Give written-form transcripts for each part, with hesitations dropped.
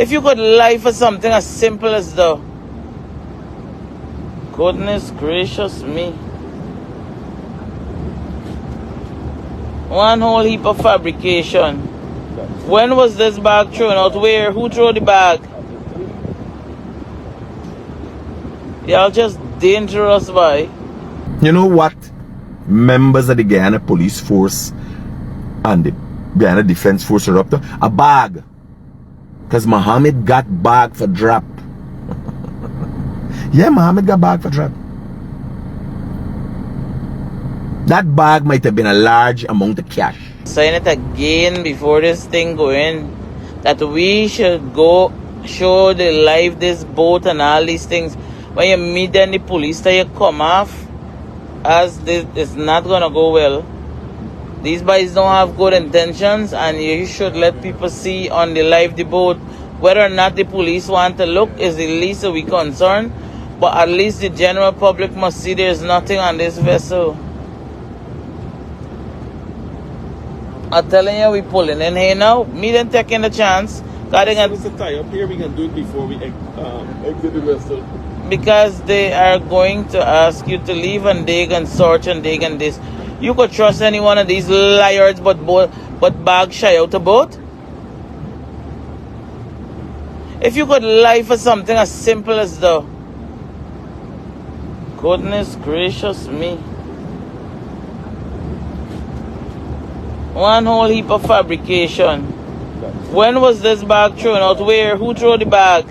If you could lie for something as simple as the... Goodness gracious me. One whole heap of fabrication. When was this bag thrown out? Where? Who threw the bag? Y'all just dangerous, boy. You know what? Members of the Guyana Police Force and the Guyana Defense Force are up to? A bag. Because Mohamed got bag for drop. Yeah, Mohamed got bag for drop. That bag might have been a large amount of cash. Saying it again before this thing go in, that we should go show the live this boat and all these things. When you meet them, the police that you come off, as this is not gonna go well. These boys don't have good intentions, and you should let people see on the live the boat. Whether or not the police want to look is the least of we concern, but at least the general public must see there's nothing on this vessel. I'm telling you, we pulling in here now. Me then taking the chance. It's a tie up here. We can do it before we exit the vessel. Because they are going to ask you to leave and dig and search and dig and this. You could trust any one of these liars, but bag shy out a boat. If you could lie for something as simple as the... Goodness gracious me. One whole heap of fabrication. When was this bag thrown out? Where? Who threw the bag?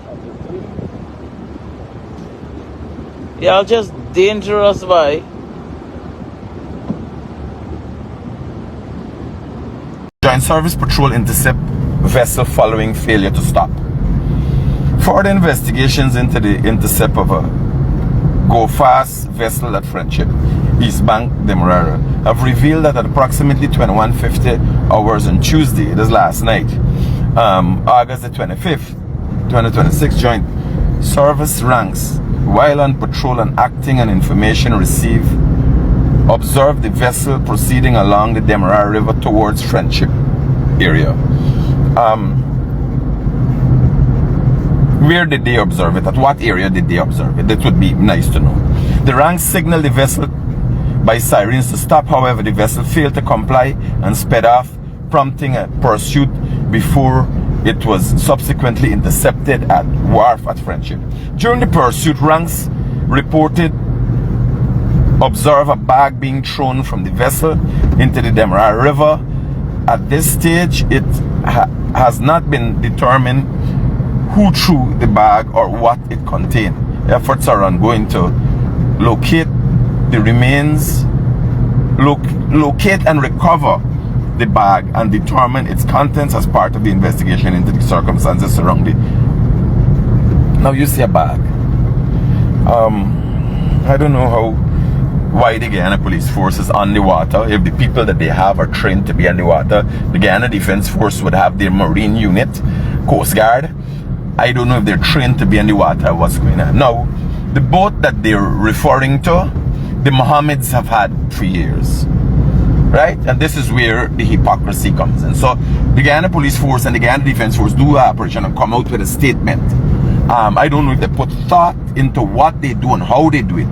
Y'all just dangerous, boy. Joint Service Patrol intercept vessel following failure to stop. Further investigations into the intercept of a go-fast vessel at Friendship, East Bank, Demerara, have revealed that at approximately 21:50 hours on Tuesday, this last night, August the 25th, 2026, Joint Service ranks, while on patrol and acting on information received, observed the vessel proceeding along the Demerara River towards Friendship area. Where did they observe it? At what area did they observe it? That would be nice to know. The ranks signaled the vessel by sirens to stop. However, the vessel failed to comply and sped off, prompting a pursuit before it was subsequently intercepted at wharf at Friendship. During the pursuit, ranks reported observe a bag being thrown from the vessel into the Demerara River. At this stage, it has not been determined who threw the bag or what it contained. Efforts are ongoing to locate the remains, locate and recover the bag and determine its contents as part of the investigation into the circumstances surrounding. Now you see a bag. I don't know why the Guyana Police Force is on the water. If the people that they have are trained to be on the water, the Guyana Defense Force would have their Marine unit, Coast Guard. I don't know if they're trained to be on the water, what's going on. Now, the boat that they're referring to, the Mohammeds have had for years. Right? And this is where the hypocrisy comes in. So, the Guyana Police Force and the Guyana Defense Force do an operation and come out with a statement. I don't know if they put thought into what they do and how they do it.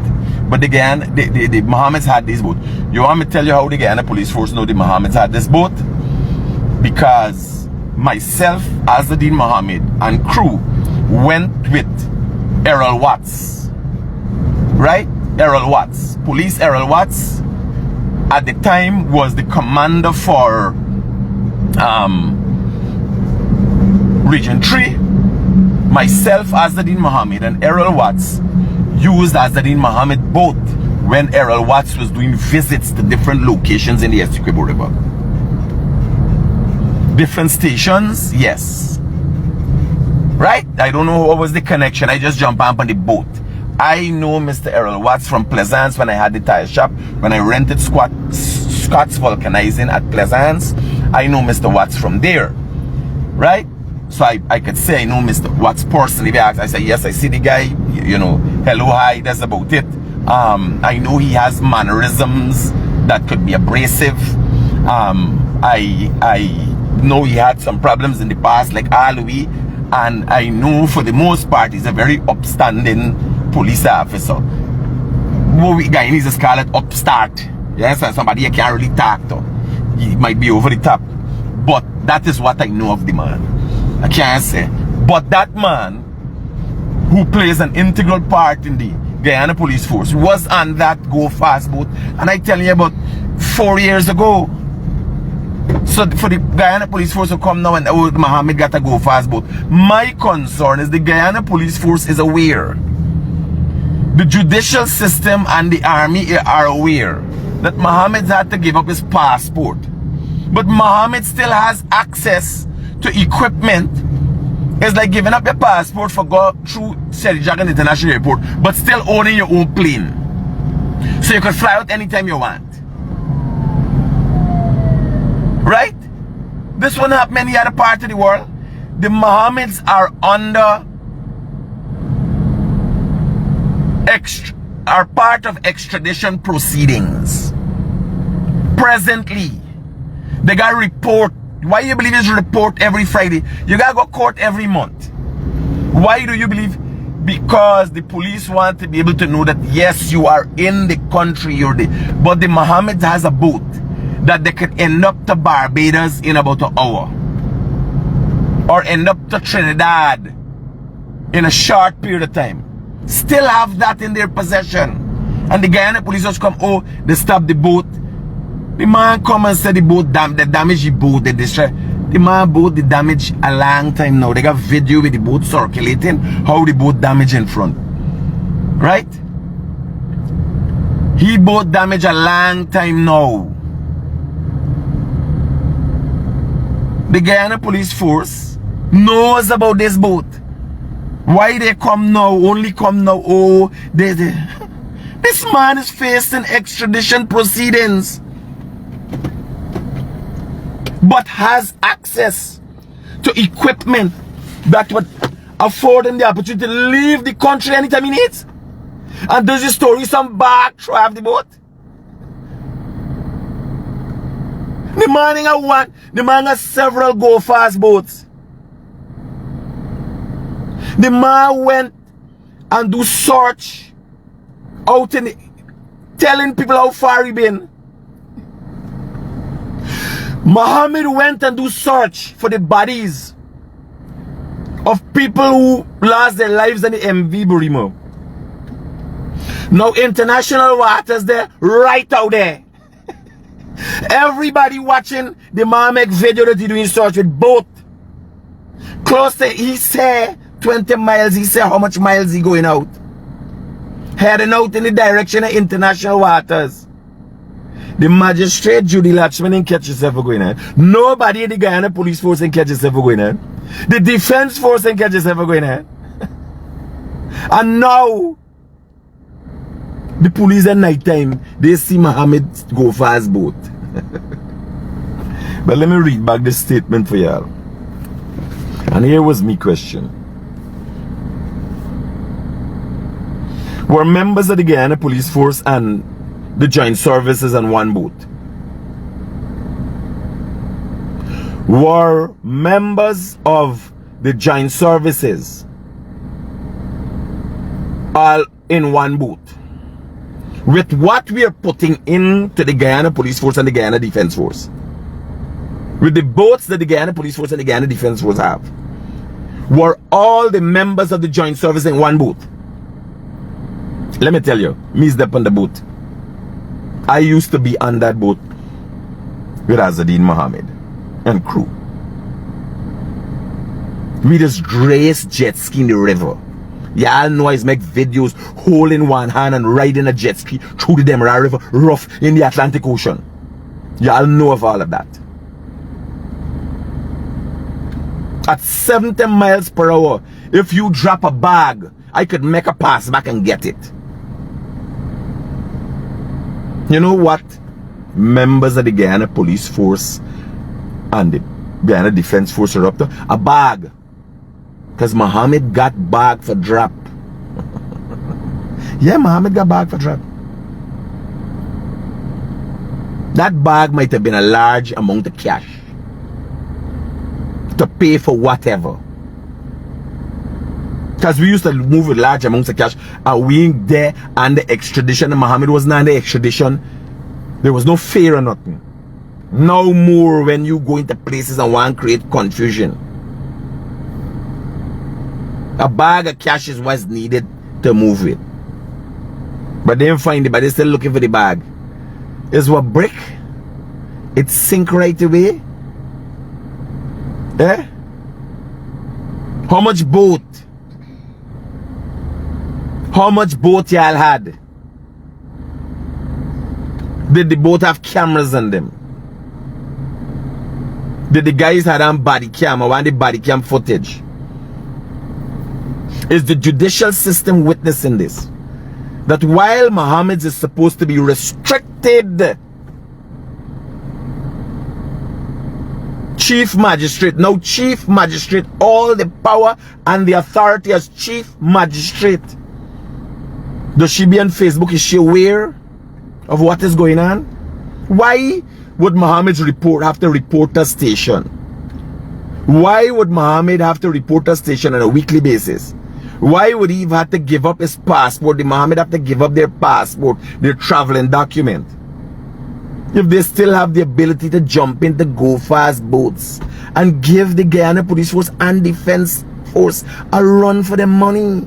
But the Mohammeds had this boat. You want me to tell you how the Guyana Police Force know the Mohammeds had this boat? Because myself, Azadin Mohamed, and crew went with Errol Watts. Right? Errol Watts. Police Errol Watts at the time was the commander for Region 3. Myself, Azadin Mohamed, and Errol Watts used Azadin Mohamed boat when Errol Watts was doing visits to different locations in the Escobar River. Different stations, yes. Right? I don't know what was the connection. I just jumped up on the boat. I know Mr. Errol Watts from Pleasance when I had the tire shop. When I rented Scott's Vulcanizing at Pleasance, I know Mr. Watts from there. Right? So I could say I know Mr. Watts personally. I say, yes, I see the guy, you know, hello, hi, that's about it. I know he has mannerisms that could be abrasive. I know he had some problems in the past, like Louis. And I know for the most part he's a very upstanding police officer. What we Guyanese is call it upstart. Yes, and somebody you can't really talk to. He might be over the top. But that is what I know of the man. I can't say. But that man who plays an integral part in the Guyana police force was on that go fast boat. And I tell you about 4 years ago. So for the Guyana police force to come now and Mohamed got a go fast boat. My concern is the Guyana police force is aware. The judicial system and the army are aware that Mohamed had to give up his passport. But Mohamed still has access to equipment. It's like giving up your passport for go through Civic International Airport, but still owning your own plane. So you can fly out anytime you want. Right? This won't happen in any other part of the world. The Mohammeds are under are part of extradition proceedings. Presently, they got report. Why you believe is report every Friday? You gotta go court every month. Why do you believe? Because the police want to be able to know that yes, you are in the country, but the Mohammed has a boat that they could end up to Barbados in about an hour, or end up to Trinidad in a short period of time. Still have that in their possession. And the Guyana police just come, oh, they stop the boat. The man come and say the boat they damage the boat, they destroy. The man boat the damage a long time now. They got video with the boat circulating, how the boat damage in front. Right? He boat damage a long time now. The Guyana police force knows about this boat. Why they come now, only come now, oh, this man is facing extradition proceedings, but has access to equipment that would afford him the opportunity to leave the country anytime he needs. And does the story some back drive the boat? The man has several go fast boats. The man went and do search out in the, telling people how far he been. Mohamed went and do search for the bodies of people who lost their lives in the MV Burimo. Now international waters there, right out there. Everybody watching the Mohamed video that he doing search with boat. Close to, he say 20 miles, he say how much miles he going out. Heading out in the direction of international waters. The magistrate Judy Latchman ain't catch himself for going on. Nobody in the Guyana police force ain't catch himself for going on. The defense force ain't catch himself for going on. And now, the police at night time, they see Mohamed go fast boat. But let me read back this statement for y'all. And here was me question. Were members of the Guyana police force and the joint services on one boat? Were members of the joint services all in one boat? With what we are putting into the Guyana police force and the Guyana defense force, with the boats that the Guyana police force and the Guyana defense force have, were all the members of the joint service in one boat? Let me tell you, me step on the boat. I used to be on that boat with Azadeen Mohamed and crew. We just race jet ski in the river. Y'all know I make videos holding one hand and riding a jet ski through the Demerara River, rough in the Atlantic Ocean. Y'all know of all of that. At 70 miles per hour, if you drop a bag, I could make a pass back and get it. You know what? Members of the Guyana police force and the Guyana defense force are up to a bag. Because Mohamed got bag for drop. Yeah, Mohamed got bag for drop. That bag might have been a large amount of cash to pay for whatever. Because we used to move with large amounts of cash, and we ain't there, and the extradition, and Mohamed wasn't on the extradition. There was no fear or nothing. No more when you go into places and want to create confusion. A bag of cash is what's needed to move it. But they didn't find it, but they're still looking for the bag. It's what brick? It sink right away? Eh? How much boat? How much boat y'all had? Did the boat have cameras on them? Did the guys have on body cam? I want the body cam footage. Is the judicial system witnessing this? That while Mohamed is supposed to be restricted, Chief Magistrate, now Chief Magistrate, all the power and the authority as Chief Magistrate. Does she be on Facebook? Is she aware of what is going on? Why would Mohamed's report have to report a station? Why would Mohamed have to report a station on a weekly basis? Why would he have to give up his passport? Did Mohamed have to give up their passport, their traveling document? If they still have the ability to jump into go-fast boats and give the Guyana Police Force and Defense Force a run for their money.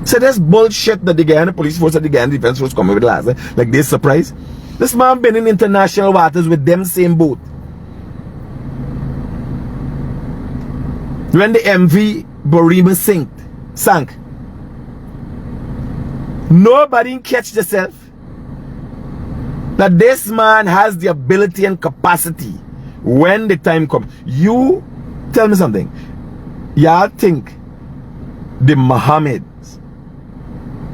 So that's bullshit that the Guyana Police Force and the Guyana Defense Force come with last. Like they surprised. This man been in international waters with them same boat. When the MV Borima sank, nobody catch themselves that this man has the ability and capacity when the time comes. You tell me something. Y'all think the Mohameds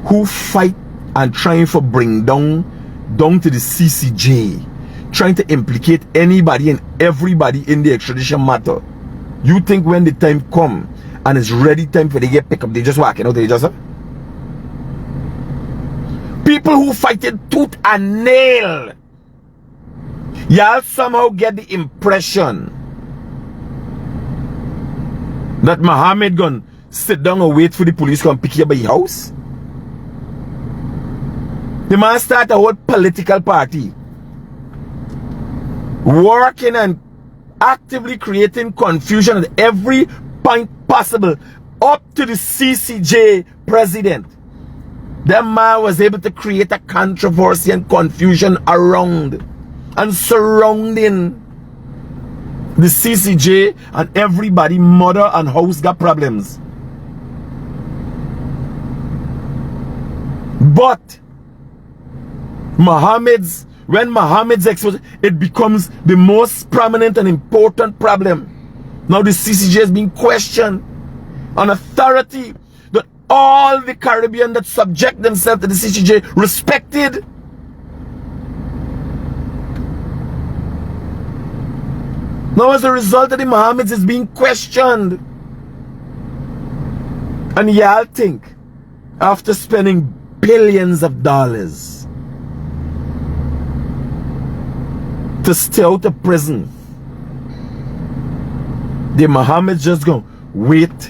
who fight and trying for bring down to the CCJ, trying to implicate anybody and everybody in the extradition matter, you think when the time come and it's ready time for they get picked up, they just walk, you know, they just people who fight it tooth and nail, y'all somehow get the impression that Mohamed gonna sit down and wait for the police to come pick you up by your house. The man start a whole political party working and actively creating confusion at every point possible up to the CCJ president. That man was able to create a controversy and confusion around and surrounding the CCJ, and everybody mother and house got problems. But when Mohamed's exposed, it becomes the most prominent and important problem. Now the CCJ is being questioned. An authority that all the Caribbean that subject themselves to the CCJ respected. Now as a result of the Mohammeds is being questioned. And y'all think, after spending billions of dollars to stay out of prison, the Mohammeds just gonna wait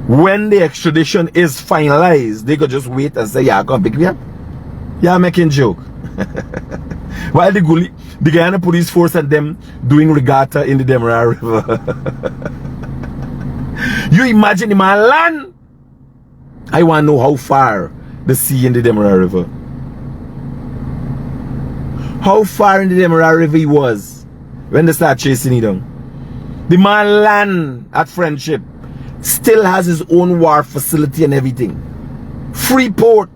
when the extradition is finalized? They could just wait and say, yeah, come pick me up. Yeah, making joke. While the Guyana Police Force and them doing regatta in the Demerara River. You imagine the man land? I want to know how far the sea in the Demerara River. How far in the Demerara River he was when they start chasing him down. The man land at Friendship, still has his own wharf facility and everything. Free port.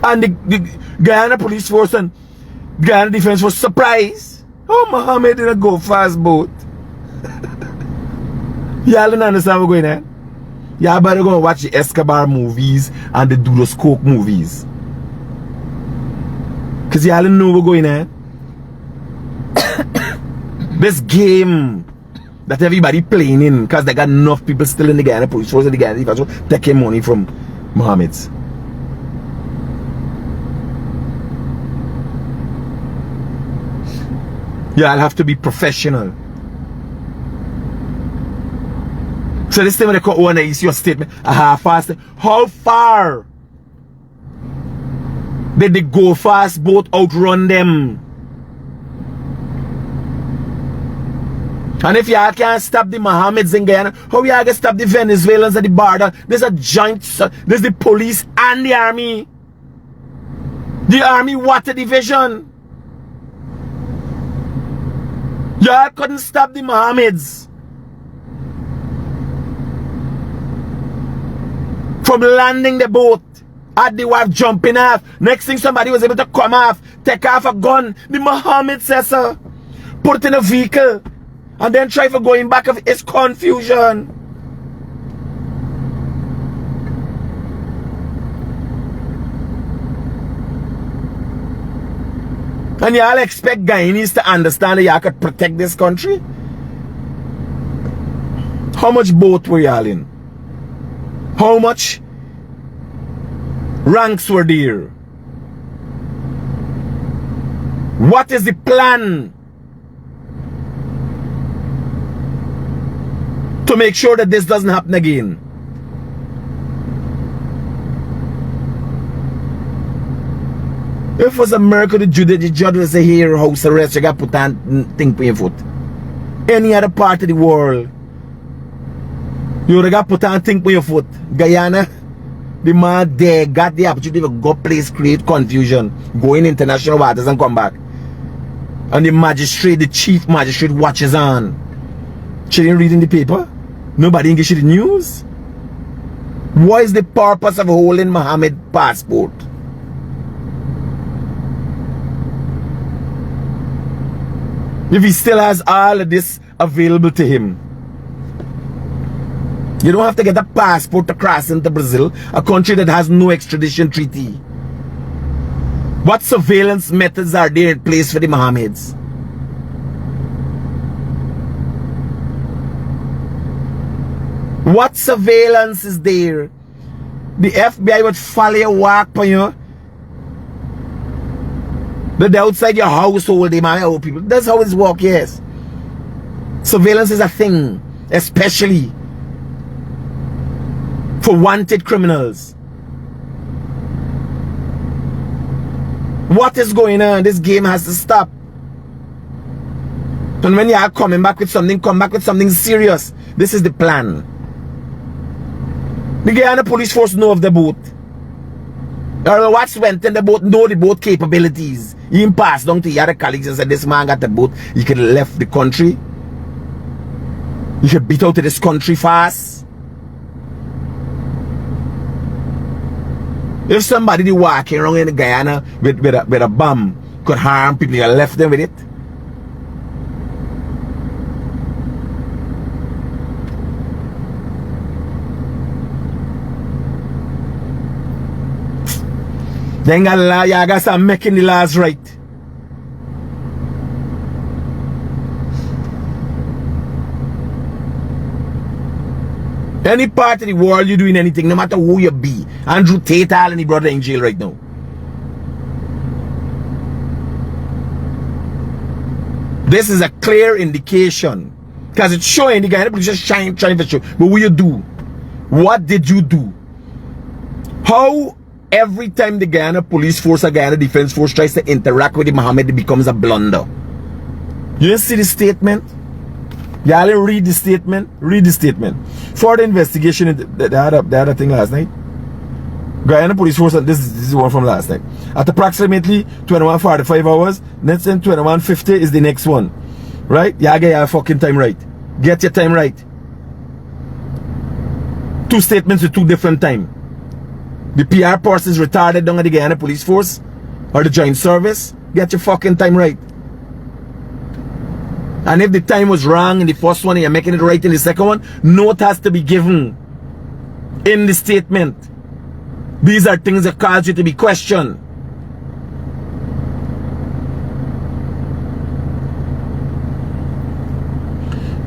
And the Guyana Police Force and Guyana Defense Force surprised. Oh, Mohamed in a go fast boat. Y'all don't understand what's going on? Y'all better go and watch the Escobar movies and the Dulos Coke movies. Because y'all don't know what's going on. This game that everybody playing in, because they got enough people still in the Guyana Police Force and the Guyana Defense Force taking money from Mohammeds. Y'all have to be professional. So this time when they come on, is your statement a half-fast. How far did the go fast boat outrun them? And if y'all can't stop the Mohammeds in Guyana, how y'all gonna stop the Venezuelans at the border? There's a joint, there's the police and the army. The army water division. Y'all couldn't stop the Mohammeds from landing the boat at the wharf, jumping off. Next thing, somebody was able to come off, take off a gun. The Mohammed says so. Put it in a vehicle and then try for going back. It's confusion. And y'all expect Guyanese to understand that y'all could protect this country? How much boat were y'all in? How much ranks were there? What is the plan to make sure that this doesn't happen again? If it was America, the judge would say, here, house arrest, you got to put on thing for your foot. Any other part of the world, you would have put on thing for your foot. Guyana, the man there got the opportunity to go place, create confusion, go in international waters and come back. And the magistrate, the chief magistrate watches on. She didn't read in the paper. Nobody engaged in the news. What is the purpose of holding Mohammed passport? If he still has all of this available to him. You don't have to get a passport to cross into Brazil, a country that has no extradition treaty. What surveillance methods are there in place for the Mohammeds? What surveillance is there? The FBI would follow your walk for you. But they're outside your household, they might owe people. That's how it's work, yes. Surveillance is a thing, especially for wanted criminals. What is going on? This game has to stop. And when you are coming back with something, come back with something serious. This is the plan. The Guyana police force know of the boat. Or what's went in the boat, know the boat capabilities. He passed down to the other colleagues and said, this man got the boat. He could have left the country. He could beat out of this country fast. If somebody walking around in Guyana with a bomb could harm people, you left them with it. Then you gotta start making the laws right. Any part of the world you doing anything, no matter who you be. Andrew Tate and his brother in jail right now. This is a clear indication. Because it's showing the guy, just trying to show. But what you do? What did you do? How every time the Guyana police force or Guyana defense force tries to interact with the Mohammed, it becomes a blunder. You didn't see the statement? Y'all read the statement? Read the statement. For the investigation, the other thing last night, Guyana police force, and this is one from last night. At approximately 21:45 hours, next time 21:50 is the next one. Right? Y'all get your fucking time right. Get your time right. Two statements with two different time. The PR person is retarded down at the Guyana police force or the joint service. Get your fucking time right. And if the time was wrong in the first one and you're making it right in the second one, note has to be given in the statement. These are things that cause you to be questioned.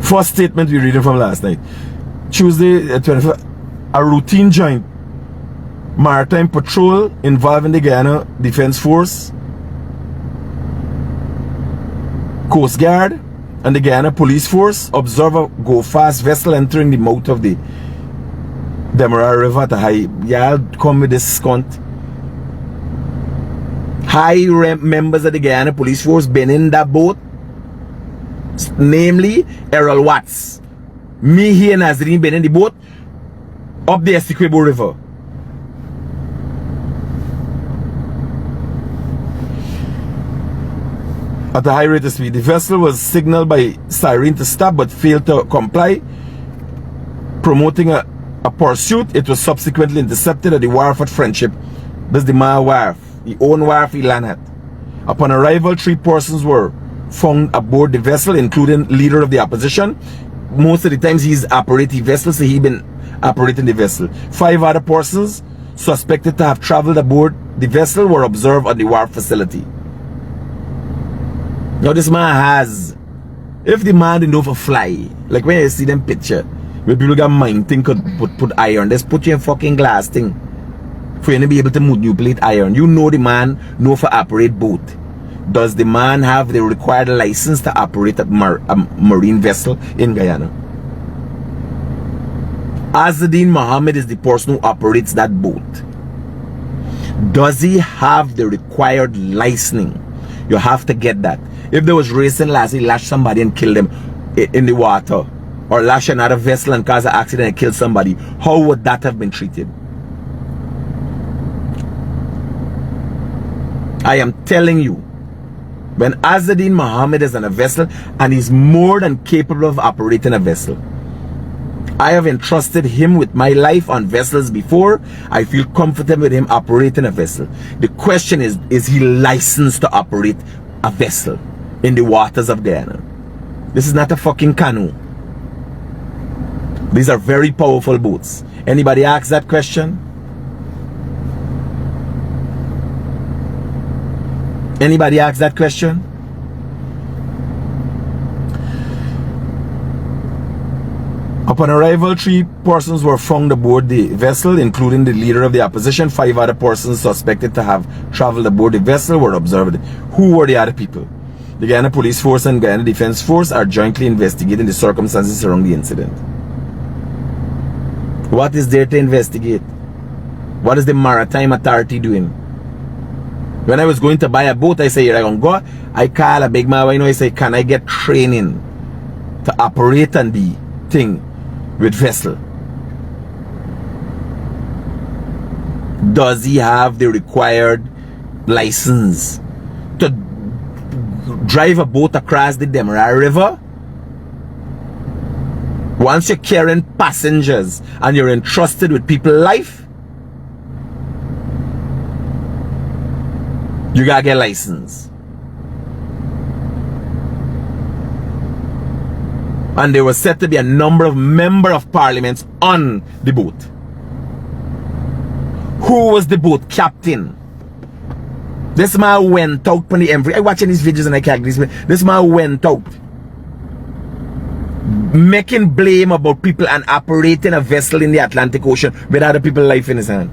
First statement we read it from last night. Tuesday 25th, a routine joint maritime patrol involving the Guyana Defense Force Coast Guard and the Guyana Police Force observe a go-fast vessel entering the mouth of the Demerara River at a high. Y'all come with this scunt. High rank members of the Guyana Police Force been in that boat, namely Errol Watts. Me here and Nazreen been in the boat up the Escobar River. At a high rate of speed. The vessel was signaled by siren to stop but failed to comply, promoting a pursuit. It was subsequently intercepted at the wharf at Friendship. That's the Ma Wharf. The own wharf he landed at. Upon arrival, 3 persons were found aboard the vessel, including leader of the opposition. Most of the times he's operating vessels, so he been operating the vessel. 5 other persons suspected to have traveled aboard the vessel were observed at the wharf facility. Now this man has, if the man didn't know for fly, like when you see them picture, where people got mind thing could put iron, just put you in fucking glass thing for you to be able to manipulate iron. You know the man know for operate boat. Does the man have the required license to operate a marine vessel in Guyana? Azzedine Mohamed is the person who operates that boat. Does he have the required licensing? You have to get that. If there was racing last, he lashed somebody and killed them in the water, or lash another vessel and cause an accident and kill somebody, how would that have been treated? I am telling you, when Azzedine Mohamed is on a vessel and he's more than capable of operating a vessel, I have entrusted him with my life on vessels before. I feel comfortable with him operating a vessel. The question is he licensed to operate a vessel in the waters of Guyana? This is not a fucking canoe. These are very powerful boats. Anybody ask that question? Anybody ask that question? Upon arrival, 3 persons were found aboard the vessel, including the leader of the opposition. 5 other persons suspected to have traveled aboard the vessel were observed. Who were the other people? The Guyana Police Force and Guyana Defense Force are jointly investigating the circumstances surrounding the incident. What is there to investigate? What is the Maritime Authority doing? When I was going to buy a boat, I say, here I gonna go. I call a big man, I say, can I get training to operate on the thing with vessel? Does he have the required license to drive a boat across the Demerara River? Once you're carrying passengers and you're entrusted with people's life, you gotta get license. And there was said to be a number of member of parliaments on the boat. Who was the boat captain? This man went out on the MV. I watching these videos and I can't agree. This man went out making blame about people and operating a vessel in the Atlantic Ocean with other people's life in his hand.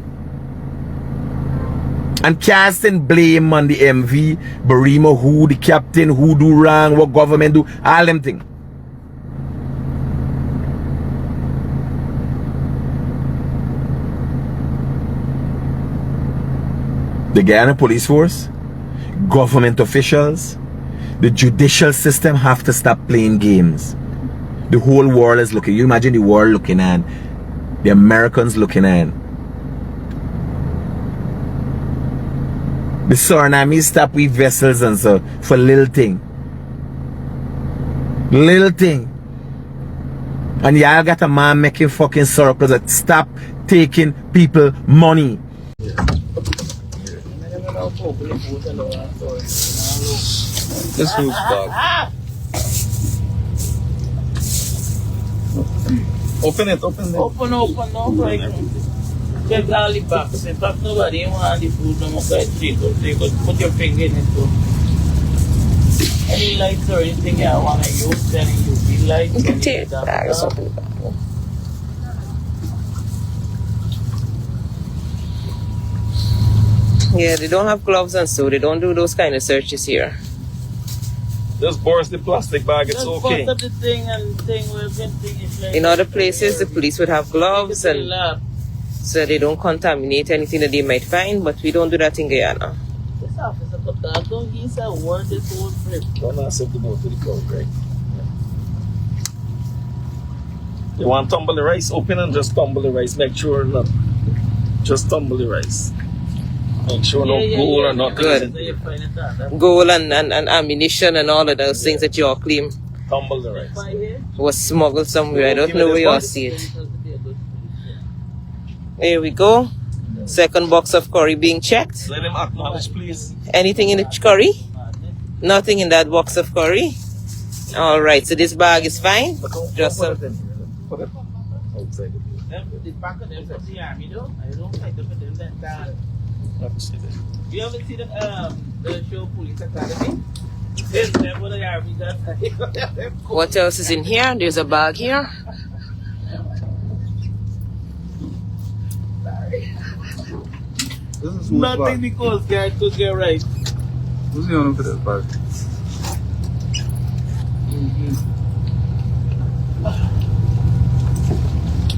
And casting blame on the MV, Barima, who the captain, who do wrong, what government do, all them things. The Guyana Police Force, government officials, the judicial system have to stop playing games. The whole world is looking. You imagine the world looking at, the Americans looking at. The Suriname stop with vessels and so for little thing. Little thing. And y'all got a man making fucking circles that stop taking people money. This who's bad. Open it. Open, no, right? Check all the box. In fact, nobody want the food no more. So you could put your finger in it too. Any lights or anything you want to use, then you feel like. You can take bags of it. Yeah, they don't have gloves and so they don't do those kind of searches here. Just burst the plastic bag, it's Just okay. bust up the thing and thing we've been thinking. Like In other places, the police would have gloves and so they don't contaminate anything that they might find, but we don't do that in Guyana. This officer put that down. He said, word this whole trip. Don't ask him to go to the crowd, right? You want to tumble the rice? Open and just tumble the rice. Make sure not. Just tumble the rice. Make sure no gold or nothing. Good. Gold and ammunition and all of those things that you all claim Tumble the rice. was smuggled somewhere. I don't know where you all see it. There we go. Second box of curry being checked. Let him acknowledge, please. Anything in the curry? Nothing in that box of curry. All right, so this bag is fine. Just put it in here. Put it outside. The back of them from the army, though. I don't like them for them that bad. You ever see the show Police Academy? Yes, remember the army that. what else is in here? There's a bag here. This is Nothing the Coast Guard could get right. Who's the owner for this bag?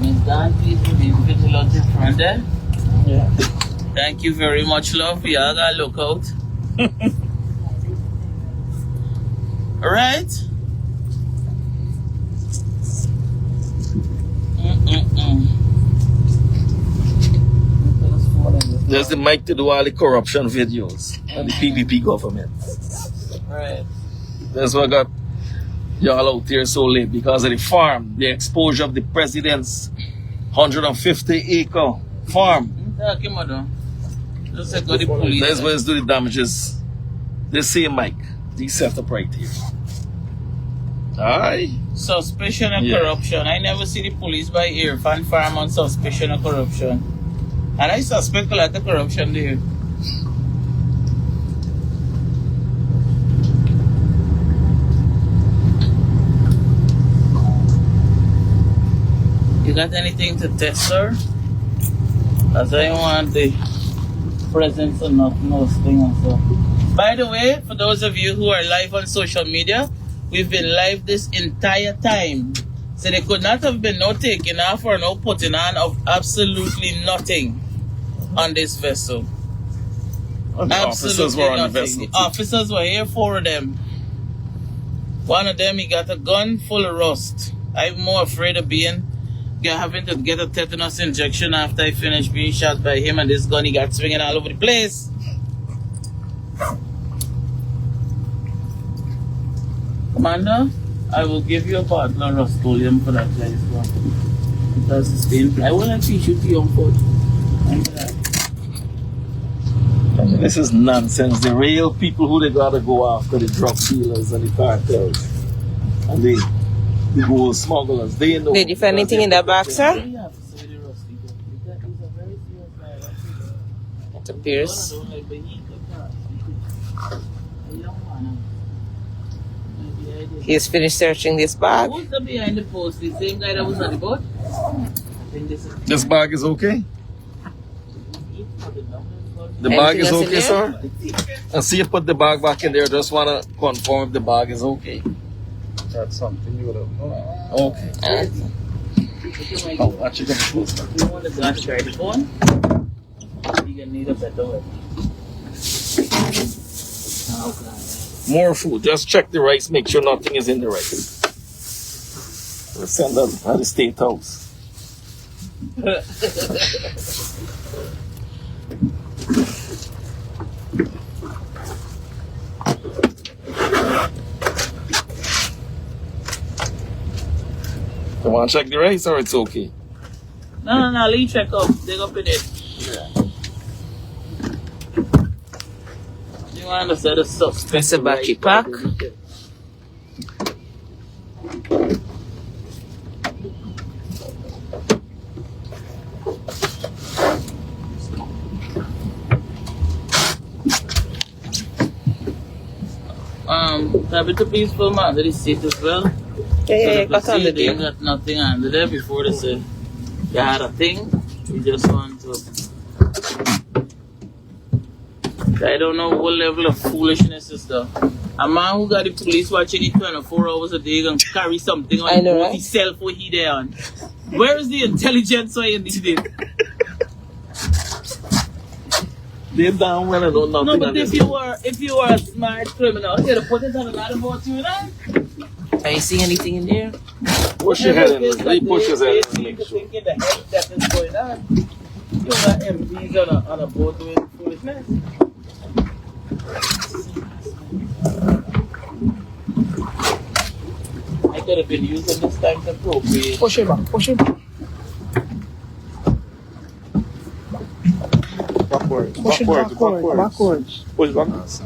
Miss Dan, please remain vigilant in front there. Yeah. Thank you very much, love. Y'all gotta look out. Alright? There's the mic to do all the corruption videos and the PPP government. Right. That's what got y'all out here so late because of the farm, the exposure of the president's 150-acre farm. Just say go the police. That's where it's do the damages. The same mic. The setup right here. Aye. Suspicion of corruption. I never see the police by Irfan Farm on suspicion of corruption. And I suspect a lot of corruption there. You got anything to test, sir? As I want the presence of not thing and so. By the way, for those of you who are live on social media, we've been live this entire time. So there could not have been no taking off or no putting on of absolutely nothing on this vessel. And the officers were on the vessel. The officers were here, 4 of them. One of them, he got a gun full of rust. I'm more afraid of having to get a tetanus injection after I finished being shot by him, and this gun he got swinging all over the place. Commander, I will give you a bottle of Rust-Oleum for that place. Because it's painful. I will actually shoot you on foot. This is nonsense. The real people who they gotta go after, the drug dealers and the cartels and the gold smugglers, they know. Did you find anything in that bag, sir? It appears. He has finished searching this bag. Who's the behind the post? The same guy that was on the boat? This bag is okay? The bag is okay, sir? And see you put the bag back in there. Just want to confirm if the bag is okay. That's something you would have known. Okay. Oh, actually, going to close that. You want to try the phone? You're going to need a better way. More food. Just check the rice. Make sure nothing is in the rice. We'll send them at the State House. You want to check the rice or it's okay? No, leave check up. Dig up in it. Yeah. You want to set a suspect? It's a battery pack. Have it a peaceful man that is safe as well. Yeah, got on the They deal. got nothing under there before they said they had a thing. We just want to I don't know what level of foolishness is though. A man who got the police watching it 24 hours a day gonna carry something on himself what he there on. Where is the intelligence why you need it? They damn well know nothing. No, but if you were a smart criminal, you'd have put it on another boat you know? Are you seeing anything in there? Push your head in. He pushes head in. Make sure. Thinking the heck that is going on. You got MPs on a boat doing foolishness. I could have been using this time to appropriate. Push it back. Backwards. Push it backwards. Push backwards.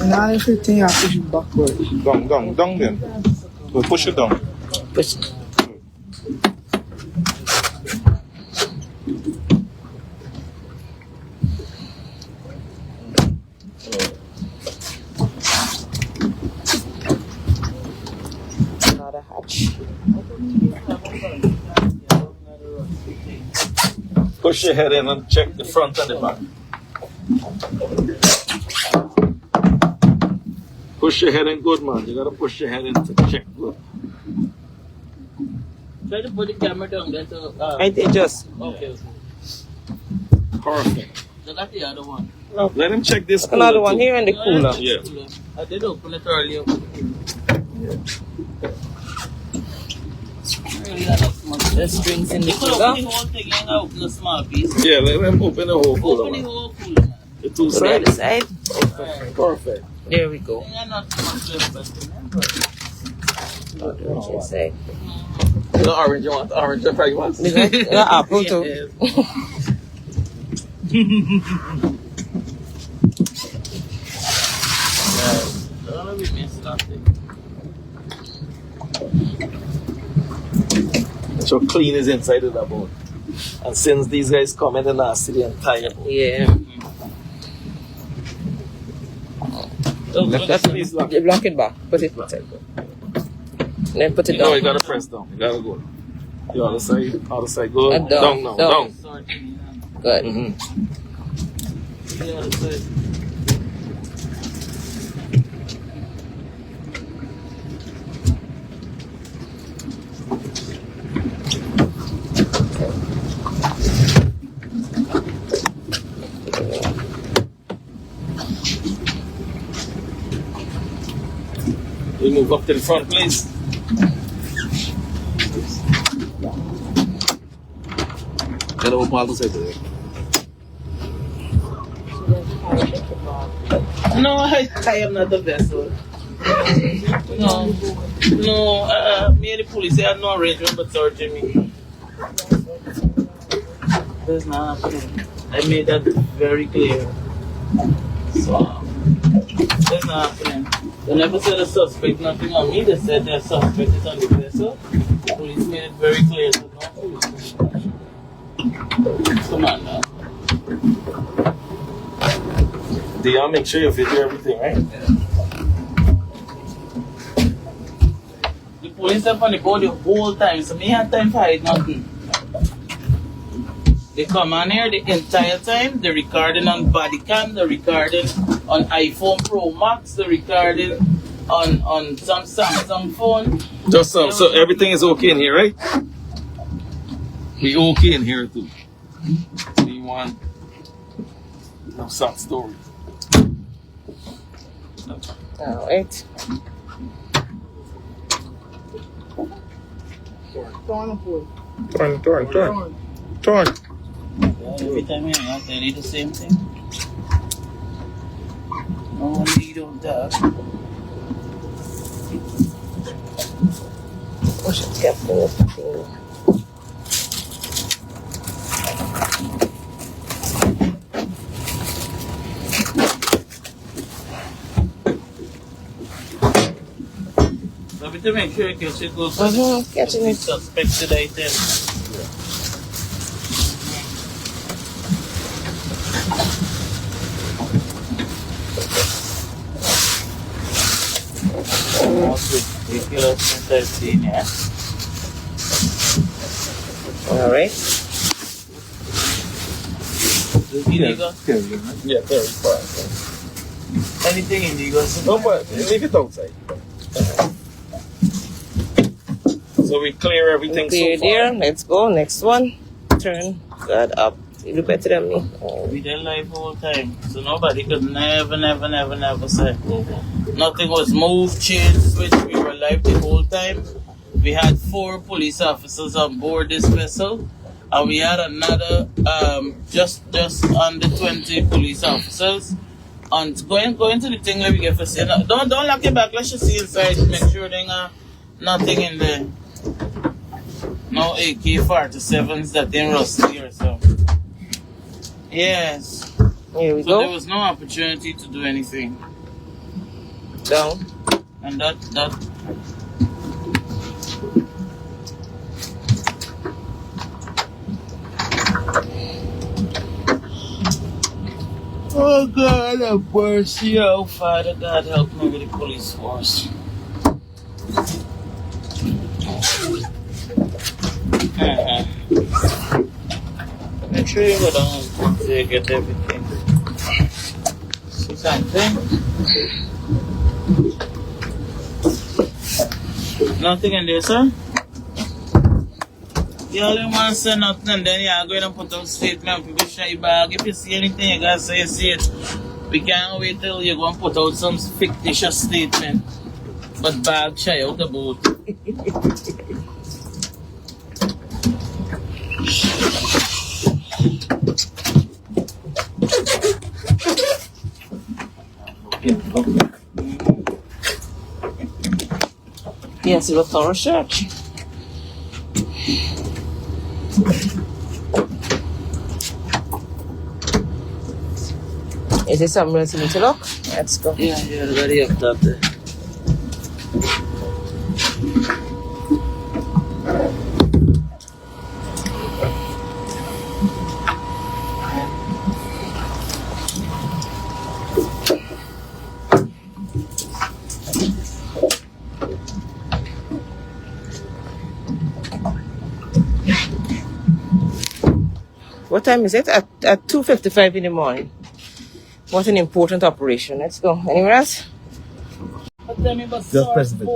And not everything you push it backwards. Down then. So push it down. Push. Another hatch. Push your head in and check the front and the back. Push your head in good, man. You gotta push your head in to check good. Try to put the camera down there to... I did just. Okay. Perfect. So that's the other one. No, let him check this. Another one too. here in the cooler. Yeah. I did open it earlier. Really got not much. There's strings in the You could cooler. open the whole thing and open the small piece. Yeah, let him open the whole cooler. Open the man. whole cooler, man. The two So the other sides. side. Perfect. There we go. They're not much left, but remember. What should I say? The orange, you want the orange or you want? The apple too. Don't let me miss nothing. So clean is inside of the boat. And since these guys come in and see the entire boat. Yeah. That's please lock. You block it back. Put it inside. Then put it No, down. you gotta press down. You gotta go. The other side, go. And Down now, down. Good. Mm-hmm. The other side. We move up to the front, please. Gotta open all the side there. No, I am not the vessel. No, me and the police they had no arrangement but searching me. That's not happening. I made that very clear. So, that's not happening. They never said a suspect nothing on me. They said their suspect is on the vessel. The police made it very clear. So no police. Come on now. Do y'all make sure you video everything, right? The police are on the board the whole time, so me had time for hide nothing. They come on here the entire time. They're recording on body cam, they're recording on iPhone Pro Max, they're recording on some Samsung phone. Just so everything is okay in here, right? We okay in here too. We want no sad story. Alright. Turn. Every time I hang out, they need the same thing. No need of that. Push it carefully. So to make sure you catch it goes Catching it. suspected item. Most ridiculousness I've seen, yeah. Alright. Illegal? Caribbean, right? Yeah, Caribbean. Anything illegal? No, but leave it outside. So we clear everything Clear so far. there. Let's go. Next one. Turn that up. You look better than me. We did live the whole time. So nobody could never say. Nothing was moved, changed, switched. We were live the whole time. We had 4 police officers on board this vessel. And we had another, just under 20 police officers. And going to the thing where we get for say, no, don't lock it back. Let's just see inside. Make sure there ain't nothing in there. No AK-47s that ain't rusty or something. Yes. Here we So go. there was no opportunity to do anything. Down. And that. Oh God, have mercy, oh Father God, help me with the police force. Make sure you go down until you get everything. See something? Nothing in there, sir? You only want to say nothing and then you're going to put out statement. People shut your bag. If you see anything, you got to say you see it. We can't wait till you're going to put out some fictitious statement. But bag shy out the boat. Yes, it was thorough search. Is there something else you need to look? Let's go. Yeah, ready up top there. What time is it? At 2:55 in the morning. What an important operation. Let's go. Anywhere else? Just press it.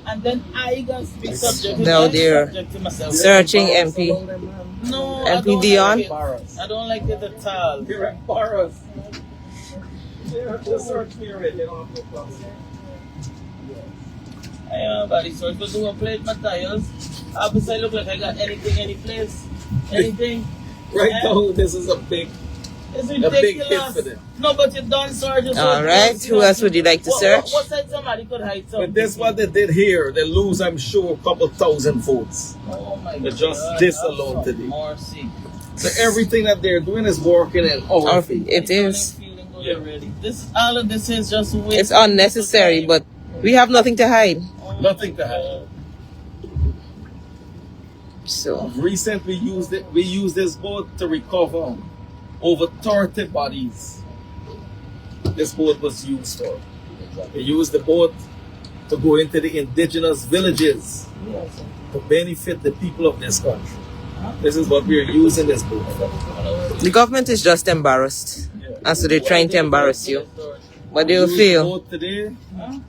And then I got to be subject to No, dear. Searching MP. No, MP Dion. I don't like it at all. You're embarrassed. Just search me already. Don't have no problem. I am body search, but do I plate my tires? Obviously, I look like I got anything, any place. Anything. Right now, this is a big It's big hit ridiculous. for them. No, but you done search. All right. Who else would you like to search? What side somebody could hide something? But that's what they did here. They lose, I'm sure, a couple thousand votes. Oh my But God. just this alone today. Mercy. So everything that they're doing is working in our favor. It is. This all of this is just waste. It's unnecessary, but we have nothing to hide. Nothing to hide. So Recently, we used this boat to recover over 30 bodies. This boat was used for. We used the boat to go into the indigenous villages to benefit the people of this country. This is what we are using this boat for. the government is just embarrassed, and so they're trying to embarrass you. But they will We used the fail. boat today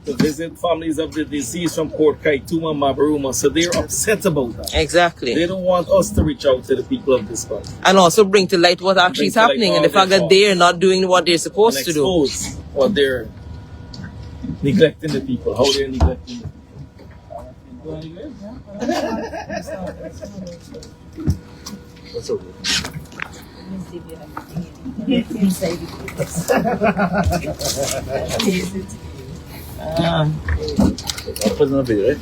to visit families of the deceased from Port Kaituma and Mabaruma, so they're upset about that. They Exactly. don't want us to reach out to the people of this country And also bring to light what actually is Bring to light happening and all the fact their that they're not doing what they're and supposed to do. expose what they're neglecting the people, how they're neglecting the people. What's over? I'll put it on a video, right?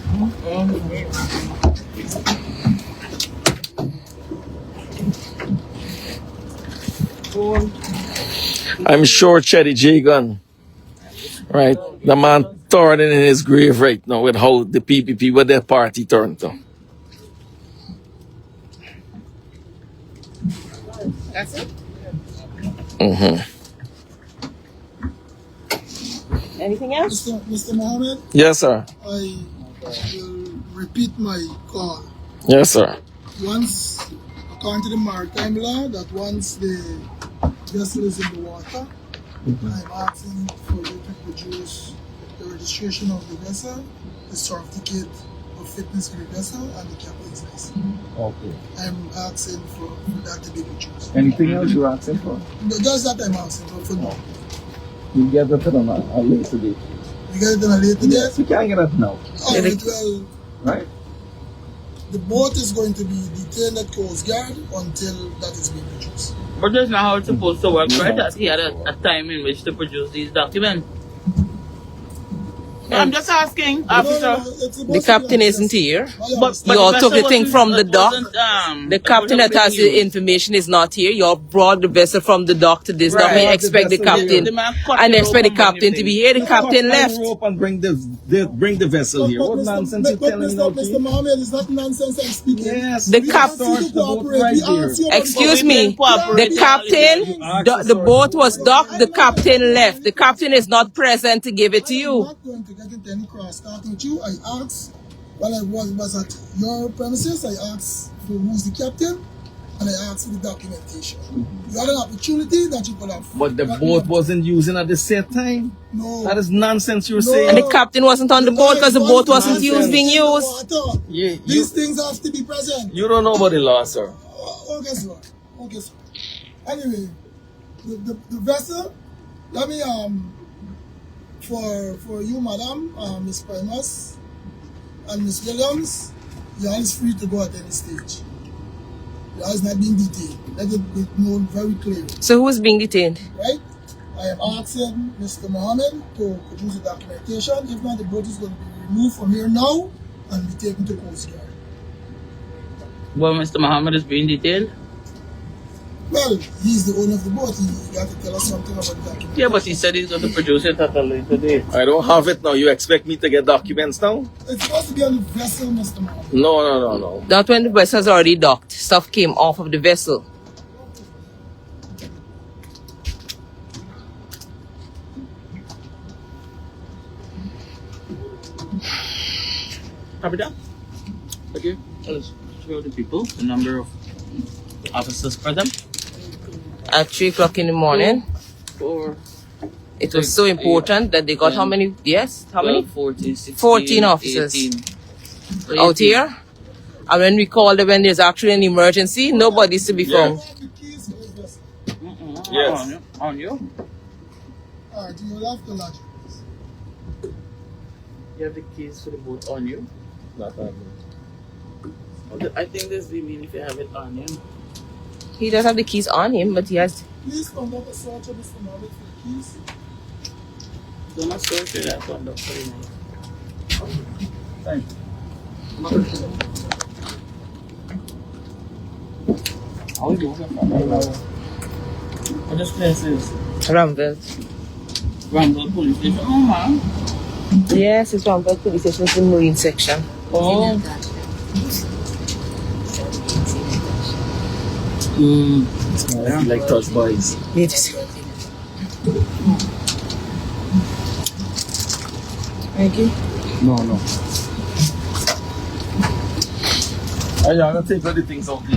I'm sure Chetty J Gun, right? The man turning in his grave right now with how the PPP, what their party turned to. That's it? Anything else? Mr. Mohamed, Yes, sir. I will repeat my call. Yes, sir. Once a according to the maritime law, that once the vessel is in the water, I'm asking for you to produce the registration of the vessel, the certificate of fitness for the vessel, and the captain's license. Okay. I'm asking for that to be produced. Anything else you're asking for? Just that I'm asking for now. You get that on a later date. You get it on a later date? Yes, we can't get that now. Alright, well, Right? the boat is going to be detained at Coast Guard until that is being produced. But that's not how it's supposed to work, right? That he had a time in which to produce these documents. I'm just asking, officer. The captain isn't here. But You all the took the vessel thing from the wasn't- dock. The it captain that wasn't has being the used. information is not here. You all brought the vessel from the dock to this. Now Right. we expect the captain The man cut and the expect the rope and captain to be here. The captain left. Rope and bring the vessel here. What nonsense you telling me now, Mr. Chief? Mohamed, it's not nonsense I'm speaking. Yes, The we cap- start the boat right here. Excuse But we me, didn't cooperate. the captain, the boat was docked, the captain left. The captain is not present to give it to I'm you. not going to get into any cross talking with you. I asked when I was at your premises, I asked for who's the captain and I asked for the documentation. You had an opportunity that you could have. But the boat wasn't using at the same time. No. That is nonsense you're No. saying. And the captain wasn't on the boat because the boat wasn't being used. You- These things have to be present. You don't know about the law, sir. Okay, sir. Okay, sir. Anyway, the vessel, let me for you, madam, Miss Primus and Miss Williams, you are free to go at any stage. You are not being detained. Let it be known very clearly, So who is being detained? right? I am asking Mr. Mohamed to produce the documentation. If not, the boat is going to be removed from here now and be taken to Coast Guard. Well, Mr. Mohammed is being detained. Well, he's the owner of the boat. He got to tell us something about the documentation. Yeah, but he said he's going to produce it at a later date. I don't have it now. You expect me to get documents now? It's supposed to be on the vessel, Mr. Mohamed. No. Not when the vessel's already docked. Stuff came off of the vessel. Copy that? Okay. Let's show the people the number of officers present. At 3 o'clock in the morning. 4, It was so important that they got how many? Yes? How many? 14, 16, 14 officers 18. out here. And when we called them when there's actually an emergency, nobody's to be found. You have the keys for the vessel. Yes. On you. Alright, you will have to lodge it. You have the keys for the boat on you. Not on me. I think this we mean if you have it on you. He does have the keys on him, but he has. Please conduct a search of Mr. Mohamed for the keys. So much so sure that one up for you. Thank you. How are you doing? What this place is? Ramville. Ramble Police Station. Oh, man. Yes, it's Ramville Police Station. It's the Marine section. Oh. Like touch boys. Yes. Thank you. No. I'm gonna take all the things out the